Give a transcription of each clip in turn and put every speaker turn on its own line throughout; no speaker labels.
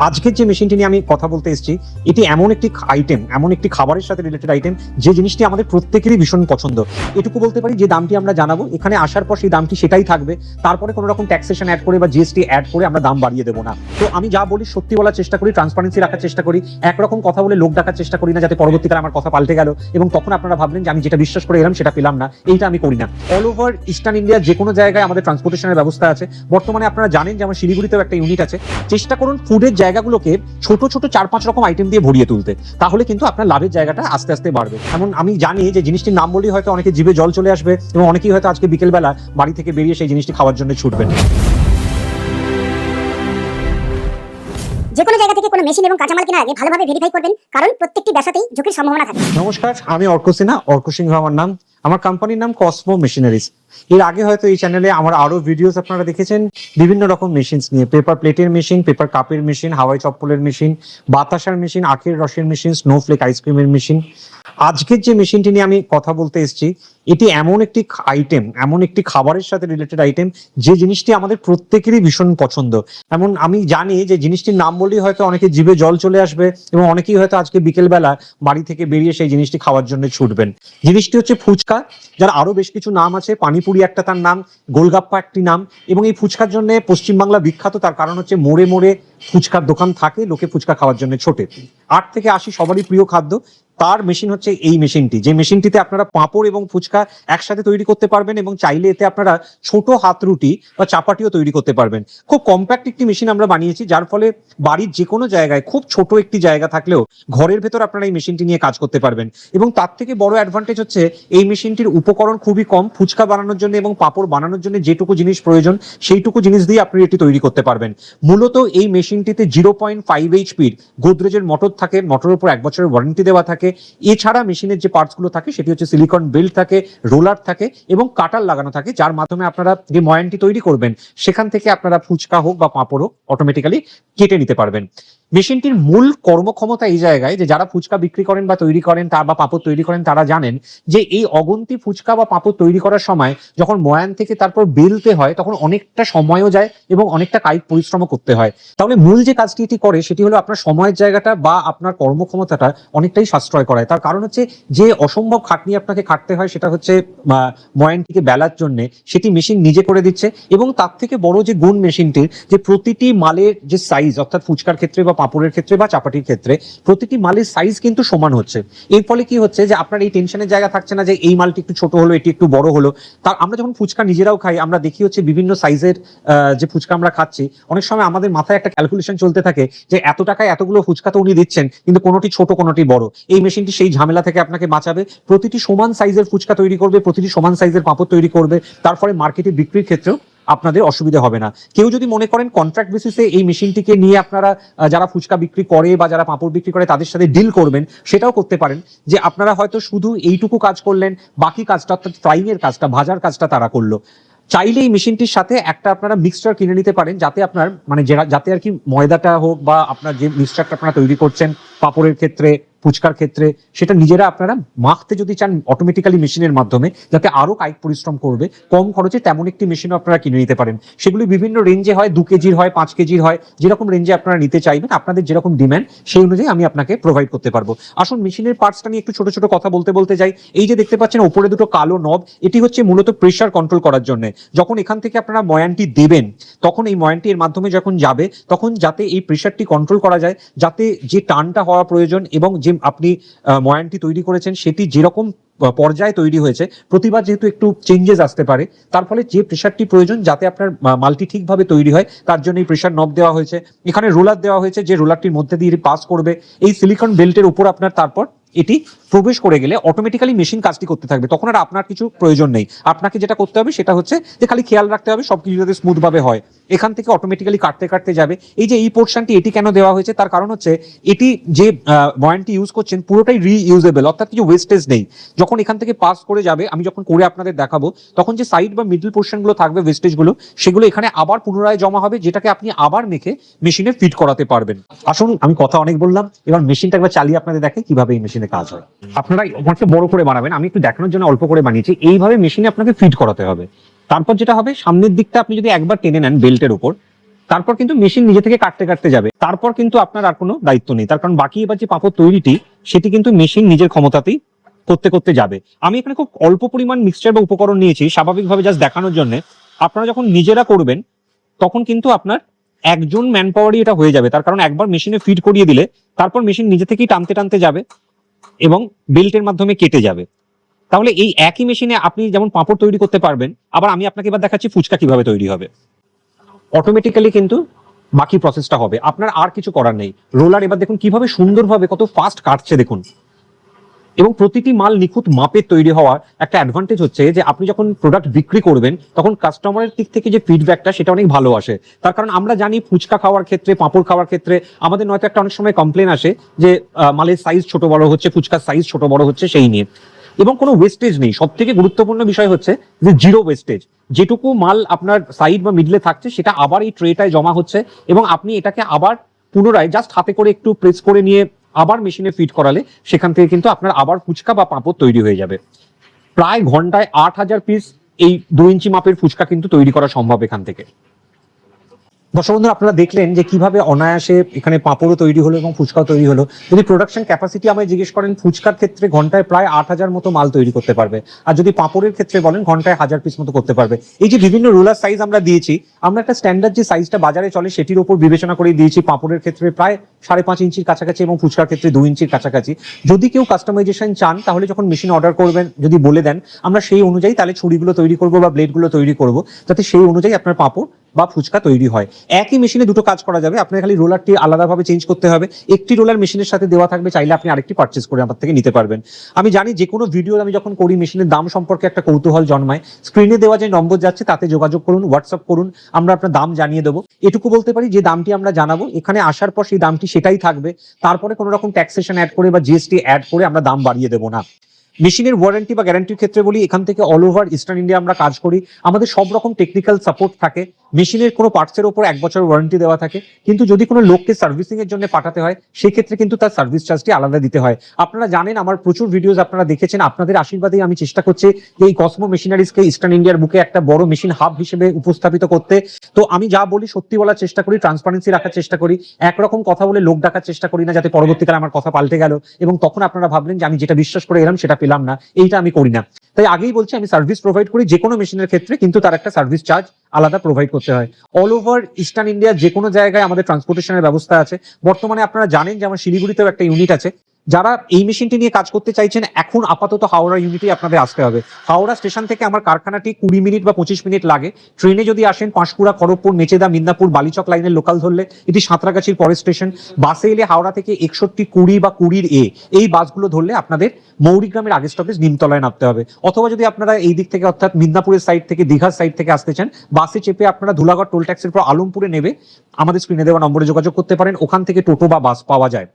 আজকের যে মেশিনটি নিয়ে আমি কথা বলতে এসেছি, এটি এমন একটি আইটেম, এমন একটি খাবারের সাথে রিলেটেড আইটেম, যে জিনিসটি আমাদের প্রত্যেকেরই ভীষণ পছন্দ। এটুকু বলতে পারি, যে দামটি আমরা জানাবো এখানে আসার পর সেই দামটি সেটাই থাকবে। তারপরে কোনো রকম ট্যাক্সেশন অ্যাড করে বা জিএসটি অ্যাড করে আমরা দাম বাড়িয়ে দেবো না। তো আমি যা বলি সত্যি বলার চেষ্টা করি, ট্রান্সপারেন্সি রাখার চেষ্টা করি, একরকম কথা বলে লোক ডাকার চেষ্টা করি না, যাতে পরবর্তীকালে আমার কথা পাল্টে গেল এবং তখন আপনারা ভাবলেন যে আমি যেটা বিশ্বাস করে এলাম সেটা পেলাম না। এইটা আমি করি না। অল ওভার ইস্টার্ন ইন্ডিয়া যে কোনো জায়গায় আমাদের ট্রান্সপোর্টেশনের ব্যবস্থা আছে। বর্তমানে আপনারা জানেন যে আমার শিলিগুড়িতেও একটা ইউনিট আছে। চেষ্টা করুন ফুডের জায়গাগুলোকে ছোট ছোট 4-5 রকম আইটেম দিয়ে ভরিয়ে তুলতে, তাহলে কিন্তু আপনার লাভের জায়গাটা আস্তে আস্তে বাড়বে। এমন আমি জানি যে জিনিসটির নাম বলেই হয়তো অনেকে জিভে জল চলে আসবে এবং অনেকেই হয়তো আজকে বিকেলবেলা বাড়ি থেকে বেরিয়ে সেই জিনিসটি খাওয়ার জন্য ছুটবেন।
যে কোনো জায়গা থেকে কোনো মেশিন এবং কাঁচামাল কেনার আগে ভালোভাবে ভেরিফাই করবেন, কারণ প্রত্যেকটি ব্যবসাতেই ঝুঁকির সম্ভাবনা থাকে।
নমস্কার, আমি অর্ক সিনহা, অর্ক সিংহ আমার নাম। আমার কোম্পানির নাম কসমো মেশিনারিজ। এর আগে হয়তো এই চ্যানেলে আমার আরো ভিডিওস আপনারা দেখেছেন বিভিন্ন রকম মেশিনস নিয়ে, পেপার প্লেটের মেশিন, পেপার কাপের মেশিন, হাওয়াই চপ্পলের মেশিন, বাতাসার মেশিন, আখের রসের মেশিন, স্নোফ্লেক আইসক্রিমের মেশিন। আজকের যে মেশিনটি নিয়ে আমি কথা বলতে এসেছি, এটি এমন একটি আইটেম, এমন একটি খাবারের সাথে রিলেটেড আইটেম, যে জিনিসটি আমাদের প্রত্যেকেরই ভীষণ পছন্দ। এমন আমি জানি যে জিনিসটির নাম বলেই হয়তো অনেকে জিভে জল চলে আসবে এবং অনেকেই হয়তো আজকে বিকেলবেলা বাড়ি থেকে বেরিয়ে সেই জিনিসটি খাওয়ার জন্য ছুটবেন। জিনিসটি হচ্ছে ফুচকা, যার আরো বেশ কিছু নাম আছে। পানিপুরি একটা তার নাম, গোলগাপ্পা একটি নাম। এবং এই ফুচকার জন্য পশ্চিমবাংলা বিখ্যাত, তার কারণ হচ্ছে মোড়ে মোড়ে ফুচকার দোকান থাকে, লোকে ফুচকা খাওয়ার জন্য ছোটে। 8 থেকে 80 সবারই প্রিয় খাদ্য। তার মেশিন হচ্ছে এই মেশিনটি, যে মেশিনটিতে আপনারা পাঁপড় এবং ফুচকা একসাথে তৈরি করতে পারবেন এবং চাইলে এতে আপনারা ছোট হাত রুটি বা চাপাটিও তৈরি করতে পারবেন। খুব কম্প্যাক্ট একটি মেশিন আমরা বানিয়েছি, যার ফলে বাড়ির যে কোনো জায়গায় খুব ছোট একটি জায়গা থাকলেও ঘরের ভেতর আপনারা এই মেশিনটি নিয়ে কাজ করতে পারবেন। এবং তার থেকে বড় অ্যাডভান্টেজ হচ্ছে এই মেশিনটির উপকরণ খুবই কম। ফুচকা বানানোর জন্য এবং পাঁপড় বানানোর জন্য যেটুকু জিনিস প্রয়োজন সেইটুকু জিনিস দিয়ে আপনি এটি তৈরি করতে পারবেন। মূলত এই মেশিনটিতে 0.5 এইচপির গোদরেজের মোটর থাকে, মোটরের উপর 1 বছরের ওয়ারেন্টি দেওয়া থাকে। এছাড়া মেশিনের যে পার্টস গুলো থাকে সেটি হচ্ছে সিলিকন বেল্ট থাকে, রোলার থাকে এবং কাটার লাগানো থাকে, যার মাধ্যমে আপনারা যে ময়ানটি তৈরি করবেন সেখান থেকে আপনারা ফুচকা হোক বা পাঁপড় হোক অটোমেটিক্যালি কেটে নিতে পারবেন। মেশিনটির মূল কর্মক্ষমতা এই জায়গায় যে যারা ফুচকা বিক্রি করেন বা তৈরি করেন বা পাঁপড় তৈরি করেন, তারা জানেন যে এই অগন্তি ফুচকা বা পাঁপড় তৈরি করার সময় যখন ময়ান থেকে তারপর বেলতে হয় তখন অনেকটা সময়ও যায় এবং অনেকটা কায়িক পরিশ্রম করতে হয়। তাহলে মূল যে কাজটি এটি করে সেটি হলো আপনার সময়ের জায়গাটা বা আপনার কর্মক্ষমতাটা অনেকটাই সাশ্রয় করায়। তার কারণ হচ্ছে যে অসম্ভব খাটনি আপনাকে খাটতে হয় সেটা হচ্ছে ময়ানটিকে বেলার জন্য, সেটি মেশিন নিজে করে দিচ্ছে। এবং তার থেকে বড় যে গুণ মেশিনটির, যে প্রতিটি মালের যে সাইজ, অর্থাৎ ফুচকার ক্ষেত্রে বা পাঁপড়ের ক্ষেত্রে বা চাপাটির ক্ষেত্রে প্রতিটি মালের সাইজ কিন্তু সমান হচ্ছে। এর ফলে কি হচ্ছে যে আপনার এই টেনশনের জায়গা থাকছে না যে এই মালটি একটু ছোট হলো, এটি একটু বড় হলো। তার আমরা যখন ফুচকা নিজেরাও খাই, আমরা দেখি হচ্ছে বিভিন্ন সাইজের যে ফুচকা আমরা খাচ্ছি, অনেক সময় আমাদের মাথায় একটা ক্যালকুলেশন চলতে থাকে যে এত টাকায় এতগুলো ফুচকা তো উনি দিচ্ছেন, কিন্তু কোনোটি ছোট কোনোটি বড়। এই মেশিনটি সেই ঝামেলা থেকে আপনাকে বাঁচাবে। প্রতিটি সমান সাইজের ফুচকা তৈরি করবে, প্রতিটি সমান সাইজের পাঁপড় তৈরি করবে। তার ফলে মার্কেটে বিক্রির ক্ষেত্রেও আপনাদের অসুবিধা হবে না। কেউ যদি মনে করেন কন্ট্রাক্ট বেসিসে এই মেশিনটিকে নিয়ে আপনারা যারা ফুচকা বিক্রি করে বা যারা পাঁপড় বিক্রি করে তাদের সাথে ডিল করবেন, সেটাও করতে পারেন। যে আপনারা হয়তো শুধু এইটুকু কাজ করলেন, বাকি কাজটা অর্থাৎ ফ্রাইং এর কাজটা, ভাজার কাজটা তারা করলো। চাইলে এই মেশিনটির সাথে একটা আপনারা মিক্সচার কিনে নিতে পারেন, যাতে আপনার যাতে আর কি ময়দাটা হোক বা আপনার যে মিক্সচারটা আপনারা তৈরি করছেন পাঁপড়ের ক্ষেত্রে, ফুচকার ক্ষেত্রে, সেটা নিজেরা আপনারা মাখতে যদি চান অটোমেটিক্যালি মেশিনের মাধ্যমে, যাতে আরো কায়িক পরিশ্রম করবে কম খরচে, তেমন একটি মেশিনও আপনারা কিনে নিতে পারেন। সেগুলি বিভিন্ন রেঞ্জে হয়, 2 কেজির হয়, 5 কেজির হয়। যেরকম রেঞ্জে আপনারা নিতে চাইবেন, আপনাদের যেরকম ডিমান্ড সেই অনুযায়ী আমি আপনাকে প্রোভাইড করতে পারবো। আসুন মেশিনের পার্টসটা নিয়ে একটু ছোট ছোট কথা বলতে যাই। এই যে দেখতে পাচ্ছেন উপরে দুটো কালো নব, এটি হচ্ছে মূলত প্রেসার কন্ট্রোল করার জন্য। যখন এখান থেকে আপনারা ময়ানটি দেবেন, তখন এই ময়ানটি এর মাধ্যমে যখন যাবে, তখন যাতে এই প্রেসারটি কন্ট্রোল করা যায়, যাতে যে টানটা হওয়া প্রয়োজন এবং যে আপনি ময়ানটি তৈরি করেছেন সেটি যেরকম পর্যায়ে তৈরি হয়েছে, প্রতিবার যেহেতু একটু চেঞ্জেস আসতে পারে, তার ফলে যে প্রেসারটি প্রয়োজন যাতে আপনার মালটি ঠিকভাবে তৈরি হয়, তার জন্য এই প্রেসার নব দেওয়া হয়েছে। এখানে রোলার দেওয়া হয়েছে, যে রোলারটির মধ্যে দিয়ে পাস করবে। এই সিলিকন বেল্টের উপর আপনার তারপর এটি প্রবেশ করে গেলে অটোমেটিক্যালি মেশিন কাজটি করতে থাকবে। তখন আর আপনার কিছু প্রয়োজন নেই। আপনাকে যেটা করতে হবে সেটা হচ্ছে যে খালি খেয়াল রাখতে হবে সবকিছু যাতে স্মুথ ভাবে হয়। এখান থেকে অটোমেটিক্যালি কাটতে কাটতে যাবে। এই যে এই পোর্শনটি, এটি কেন দেওয়া হয়েছে, তার কারণ হচ্ছে এটি যে ময়ানটি ইউজ করছেন পুরোটাই রিইউজেবল, অর্থাৎ কিছু ওয়েস্টেজ নেই। যখন এখান থেকে পাস করে যাবে, আমি যখন করে আপনাদের দেখাবো, তখন যে সাইড বা মিডল পোর্শন গুলো থাকবে ওয়েস্টেজ গুলো, সেগুলো এখানে আবার পুনরায় জমা হবে, যেটাকে আপনি আবার মেখে মেশিনে ফিট করাতে পারবেন। আসুন, আমি কথা অনেক বললাম, এবার মেশিনটা একবার চালিয়ে আপনাদের দেখে কিভাবে এই মেশিনে কাজ হয়। আপনারা অনেকটা বড় করে বানাবেন, আমি একটু দেখানোর জন্য অল্প করে বানিয়েছি। এইভাবে মেশিনে আপনাকে ফিট করাতে হবে। তারপর যেটা হবে, সামনের দিকটা আপনি যদি একবার টেনে নেন বেল্টের উপর, তারপর কিন্তু মেশিন নিজে থেকে কাটতে কাটতে যাবে, তারপর কিন্তু আপনার আর কোনো দায়িত্ব নেই, তার কারণ বাকি এবার যে পাঁপড় তৈরিটি সেটি কিন্তু মেশিন নিজের ক্ষমতাতেই করতে করতে যাবে। আমি এখানে খুব অল্প পরিমাণ মিক্সচার বা উপকরণ নিয়েছি স্বাভাবিকভাবে জাস্ট দেখানোর জন্য। আপনারা যখন নিজেরা করবেন তখন কিন্তু আপনার একজন ম্যান পাওয়ারই এটা হয়ে যাবে, তার কারণ একবার মেশিনে ফিড করিয়ে দিলে তারপর মেশিন নিজে থেকেই টানতে টানতে যাবে এবং বেল্টের মাধ্যমে কেটে যাবে। তাহলে এই একই মেশিনে আপনি যেমন পাঁপড় তৈরি করতে পারবেন, আবার আমি আপনাকে এবার দেখাচ্ছি ফুচকা কিভাবে তৈরি হবে। অটোমেটিক্যালি কিন্তু বাকি প্রসেসটা হবে, আপনার আর কিছু করার নেই। রোলার এবার দেখুন কিভাবে সুন্দরভাবে কত ফাস্ট কাটছে দেখুন, এবং প্রতিটি মাল নিখুঁত মাপের তৈরি হওয়ার একটা অ্যাডভান্টেজ হচ্ছে যে আপনি যখন প্রোডাক্ট বিক্রি করবেন তখন কাস্টমারের দিক থেকে যে ফিডব্যাকটা সেটা অনেক ভালো আসে। তার কারণ আমরা জানি ফুচকা খাওয়ার ক্ষেত্রে, পাঁপড় খাওয়ার ক্ষেত্রে আমাদের নয়তো একটা অনেক সময় কমপ্লেন আসে যে মালের সাইজ ছোট বড় হচ্ছে, ফুচকার সাইজ ছোট বড় হচ্ছে সেই নিয়ে, এবং কোনো ওয়েস্টেজ নেই। সব থেকে গুরুত্বপূর্ণ বিষয় হচ্ছে যে জিরো ওয়েস্টেজ। যেটুকু মাল আপনার সাইড বা মিডলে থাকছে সেটা আবার এই ট্রেটায় জমা হচ্ছে, এবং আপনি এটাকে আবার পুনরায় জাস্ট হাতে করে একটু প্রেস করে নিয়ে আবার মেশিনে ফিট করালে সেখান থেকে কিন্তু আপনার আবার ফুচকা বা পাঁপড় তৈরি হয়ে যাবে। প্রায় ঘন্টায় 8,000 পিস এই 2 ইঞ্চি মাপের ফুচকা কিন্তু তৈরি করা সম্ভব এখান থেকে। দর্শক বন্ধুরা, আপনারা দেখলেন যে কিভাবে অনায়াসে এখানে পাঁপড়ও তৈরি হলো এবং ফুচকাও তৈরি হলো। যদি প্রোডাকশন ক্যাপাসিটি আমায় জিজ্ঞেস করেন, ফুচকার ক্ষেত্রে ঘন্টায় প্রায় 8,000 মতো মাল তৈরি করতে পারবে, আর যদি পাঁপড়ের ক্ষেত্রে বলেন ঘন্টায় 1000 পিস মতো করতে পারবে। এই যে বিভিন্ন রোলার সাইজ আমরা দিয়েছি, আমরা একটা স্ট্যান্ডার্ড যে সাইজটা বাজারে চলে সেটির উপর বিবেচনা করে দিয়েছি। পাঁপড়ের ক্ষেত্রে প্রায় 5.5 ইঞ্চির কাছাকাছি এবং ফুচকার ক্ষেত্রে 2 ইঞ্চির কাছাকাছি। যদি কেউ কাস্টমাইজেশন চান তাহলে যখন মেশিন অর্ডার করবেন, যদি বলে দেন আমরা সেই অনুযায়ী তাহলে ছুরিগুলো তৈরি করবো বা ব্লেডগুলো তৈরি করবো, যাতে সেই অনুযায়ী আপনার পাঁপড় বা ফুচকা তৈরি হয়। একই মেশিনে দুটো কাজ করা যাবে, আপনার খালি রোলারটি আলাদাভাবে চেঞ্জ করতে হবে। একটি রোলার মেশিনের সাথে দেওয়া থাকবে, চাইলে আপনি আরেকটি পারচেজ করে আমার থেকে নিতে পারবেন। আমি জানি যে কোনো ভিডিও আমি যখন করি মেশিনের দাম সম্পর্কে একটা কৌতূহল জন্মায়। স্ক্রিনে দেওয়া যে নম্বর যাচ্ছে তাতে যোগাযোগ করুন, হোয়াটসঅ্যাপ করুন, আমরা আপনার দাম জানিয়ে দেবো। এটুকু বলতে পারি যে দামটি আমরা জানাবো, এখানে আসার পর সেই দামটি সেটাই থাকবে, তারপরে কোনো রকম ট্যাক্সেশন অ্যাড করে বা জিএসটি অ্যাড করে আমরা দাম বাড়িয়ে দেবো না। মেশিনের ওয়ারেন্টি বা গ্যারান্টির ক্ষেত্রে বলি, এখান থেকে অল ওভার ইস্টার্ন ইন্ডিয়া আমরা কাজ করি, আমাদের সব রকম টেকনিক্যাল সাপোর্ট থাকে। মেশিনের কোনো পার্টসের উপর 1 বছর ওয়ারেন্টি দেওয়া থাকে, কিন্তু যদি কোনো লোককে সার্ভিসিং এর জন্য পাঠাতে হয় সেক্ষেত্রে কিন্তু তার সার্ভিস চার্জটি আলাদা দিতে হয়। আপনারা জানেন, আমার প্রচুর ভিডিওস আপনারা দেখেছেন, আপনাদের আশীর্বাদেই আমি চেষ্টা করছি যে এই কসমো মেশিনারিজকে ইস্টার্ন ইন্ডিয়ার বুকে একটা বড় মেশিন হাব হিসেবে উপস্থাপিত করতে। তো আমি যা বলি সত্যি বলার চেষ্টা করি, ট্রান্সপারেন্সি রাখার চেষ্টা করি, একরকম কথা বলে লোক ডাকার চেষ্টা করি না, যাতে পরবর্তীকালে আমার কথা পাল্টে গেল এবং তখন আপনারা ভাবলেন যে আমি যেটা বিশ্বাস করে এলাম সেটা পেলাম না। এইটা আমি করি না। তাই আগেই বলছি, আমি সার্ভিস প্রোভাইড করি যে কোনো মেশিনের ক্ষেত্রে, কিন্তু তার একটা সার্ভিস চার্জ আলাদা প্রোভাইড করতে হয়। অল ওভার ইস্টার্ন ইন্ডিয়া যে কোনো জায়গায় আমাদের ট্রান্সপোর্টেশনের ব্যবস্থা আছে। বর্তমানে আপনারা জানেন যে আমার শিলিগুড়িতেও একটা ইউনিট আছে। যারা এই মেশিনটি নিয়ে কাজ করতে চাইছেন, এখন আপাতত হাওড়া ইউনিটে আপনাদের আসতে হবে। হাওড়া স্টেশন থেকে আমার কারখানাটি 20 মিনিট বা 25 মিনিট লাগে। ট্রেনে যদি আসেন পাঁশকুড়া, খড়গপুর, মেচেদা, মিদনাপুর, বালিচক লাইনের লোকাল ধরলে এটি সাঁতরাগাছির পরের স্টেশন। বাসে এলে হাওড়া থেকে 61, 20 বা 20A এই বাসগুলো ধরলে আপনাদের মৌরিগ্রামের আগের স্টপেজ নিমতলায় নামতে হবে। অথবা যদি আপনারা এই দিক থেকে অর্থাৎ মিদনাপুরের সাইড থেকে, দীঘার সাইড থেকে আসতে চান, বাসে চেপে আপনারা ধুলাগড় টোল ট্যাক্সের পর আলমপুরে নেবে আমাদের স্ক্রিনে দেওয়া নম্বরে যোগাযোগ করতে পারেন, ওখান থেকে টোটো বা বাস পাওয়া যায়।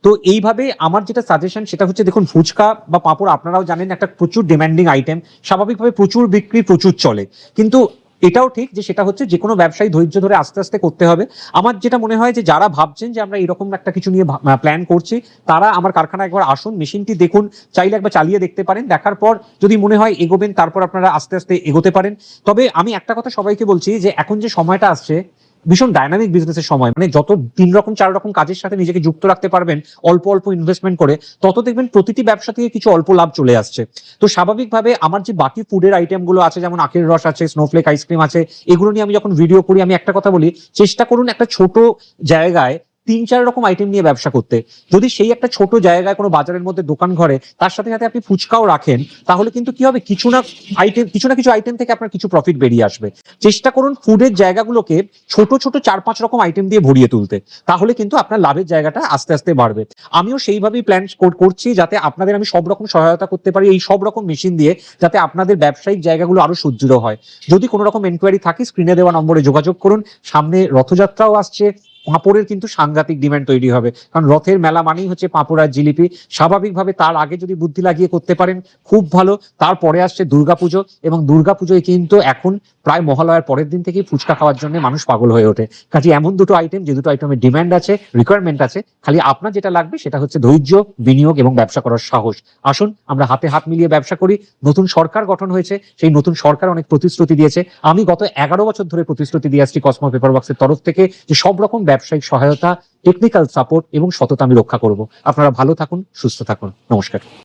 তো এইভাবে আমার যেটা সাজেশন সেটা হচ্ছে, দেখুন ফুচকা বা পাঁপড় আপনারাও জানেন একটা প্রচুর ডিমান্ডিং আইটেম, স্বাভাবিকভাবে প্রচুর বিক্রি, প্রচুর চলে, কিন্তু এটাও ঠিক যে সেটা হচ্ছে যে কোনো ব্যবসায়ী ধৈর্য ধরে আস্তে আস্তে করতে হবে। আমার যেটা মনে হয় যে যারা ভাবছেন যে আমরা এরকম একটা কিছু নিয়ে প্ল্যান করছি, তারা আমার কারখানা একবার আসুন, মেশিনটি দেখুন, চাইলে একবার চালিয়ে দেখতে পারেন, দেখার পর যদি মনে হয় এগোবেন তারপর আপনারা আস্তে আস্তে এগোতে পারেন। তবে আমি একটা কথা সবাইকে বলছি যে এখন যে সময়টা আসছে ভীষণ ডাইনামিক বিজনেসের সময়, মানে যত 3 রকম 4 রকম কাজের সাথে নিজেকে যুক্ত রাখতে পারবেন অল্প অল্প ইনভেস্টমেন্ট করে, তত দেখবেন প্রতিটি ব্যবসা থেকে কিছু অল্প লাভ চলে আসছে। তো স্বাভাবিকভাবে আমার যে বাকি ফুডের আইটেম গুলো আছে, যেমন আখের রস আছে, স্নোফ্লেক আইসক্রিম আছে, এগুলো নিয়ে আমি যখন ভিডিও করি আমি একটা কথা বলি, চেষ্টা করুন একটা ছোট জায়গায় 3-4 রকম আইটেম নিয়ে ব্যবসা করতে। যদি সেই একটা ছোট জায়গায় কোনো বাজারের মধ্যে দোকান ঘরে তার সাথে সাথে আপনি ফুচকাও রাখেন, তাহলে কিন্তু কি হবে, কিছু না কিছু আইটেম থেকে আপনার কিছু প্রফিট বেরিয়ে আসবে। চেষ্টা করুন ফুডের জায়গাগুলোকে ছোট ছোট 4-5 রকম আইটেম দিয়ে ভরিয়ে তুলতে, তাহলে কিন্তু আপনার লাভের জায়গাটা আস্তে আস্তে বাড়বে। আমিও সেইভাবেই প্ল্যান করছি, যাতে আপনাদের আমি সব রকম সহায়তা করতে পারি এই সব রকম মেশিন দিয়ে, যাতে আপনাদের ব্যবসায়িক জায়গাগুলো আরো সুদৃঢ় হয়। যদি কোনো রকম এনকোয়ারি থাকে স্ক্রিনে দেওয়া নম্বরে যোগাযোগ করুন। সামনে রথযাত্রাও আসছে, পাঁপড়ের কিন্তু সাংঘাতিক ডিমান্ড তৈরি হবে, কারণ রথের মেলা মানেই হচ্ছে পাঁপড় আর জিলিপি। স্বাভাবিকভাবে তার আগে যদি বুদ্ধি লাগিয়ে করতে পারেন খুব ভালো। তারপরে আসছে দুর্গাপুজো, এবং দুর্গাপুজোয় কিন্তু এখন প্রায় মহালয়ার পরের দিন থেকেই ফুচকা খাওয়ার জন্য মানুষ পাগল হয়ে ওঠে। কাজে এমন দুটো আইটেম, যে দুটো আইটেমের ডিমান্ড আছে, রিকোয়ারমেন্ট আছে, খালি আপনার যেটা লাগবে সেটা হচ্ছে ধৈর্য, বিনিয়োগ এবং ব্যবসা করার সাহস। আসুন আমরা হাতে হাত মিলিয়ে ব্যবসা করি। নতুন সরকার গঠন হয়েছে, সেই নতুন সরকার অনেক প্রতিশ্রুতি দিয়েছে। আমি গত 11 বছর ধরে প্রতিশ্রুতি দিয়ে আসছি কসমো পেপার ওয়ার্কসের তরফ থেকে, যে সব রকম ব্যবসায়িক সহায়তা, টেকনিক্যাল সাপোর্ট এবং সততা আমি রক্ষা করব। আপনারা ভালো থাকুন, সুস্থ থাকুন, নমস্কার।